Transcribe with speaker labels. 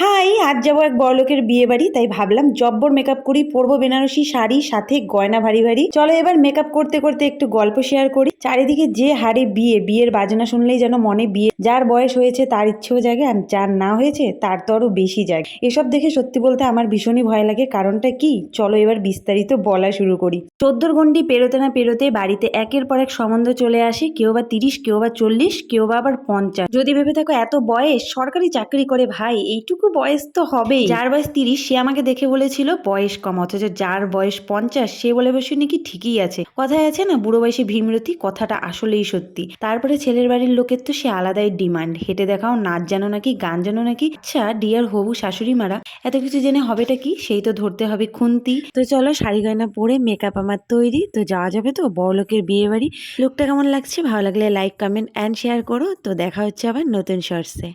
Speaker 1: High, আজ যাবো এক বড়লোকের বিয়ে বাড়ি, তাই ভাবলাম জব্বর মেকআপ করি, পরবো বেনারসি শাড়ি, সাথে গয়না ভারী ভারী। চলো এবার মেকআপ করতে করতে একটু গল্প শেয়ার করি। চারিদিকে যে হারে বিয়ে, বিয়ের বাজনা শুনলেই যেন মনে বিয়ে। যার বয়স হয়েছে তার ইচ্ছেও জাগে, আর যার না হয়েছে তার তো আরো বেশি জাগে। এসব দেখে সত্যি বলতে আমার ভীষণই ভয় লাগে। কারণটা কি, চলো এবার বিস্তারিত বলা শুরু করি। 14 গণ্ডি পেরোতে না পেরোতে বাড়িতে একের পর এক সম্বন্ধ চলে আসে। কেউ বা 30, কেউ বা 40, কেউ বা আবার 50। যদি ভেবে থাকো এত বয়স, সরকারি চাকরি করে ভাই, এইটুকু বয়স তো হবেই। যার বয়স 30 সে আমাকে দেখে বলেছিল বয়স কম, অথচ যার বয়স 50 সে বলে বসে নাকি ঠিকই আছে। কথায় আছে না, বুড়ো বয়সে ভীমরতি, কথাটা আসলেই সত্যি। তারপরে ছেলের বাড়ির লোকের তো সে আলাদাই ডিমান্ড। হেঁটে দেখাও, নাচ জানো নাকি, গান জানো নাকি। আচ্ছা ডিয়ার হবু শাশুড়ি মারা, এত কিছু জেনে হবেটা কি? সেই তো ধরতে হবে খুন্তি। তো চলো শাড়ি গয়না পরে মেকআপ আমার তৈরি, তো যাওয়া যাবে তো বড়লোকের বিয়ে বাড়ি। লোকটা কেমন লাগছে, ভালো লাগলে লাইক কমেন্ট অ্যান্ড শেয়ার করো। তো দেখা হচ্ছে আবার নতুন শর্টসে।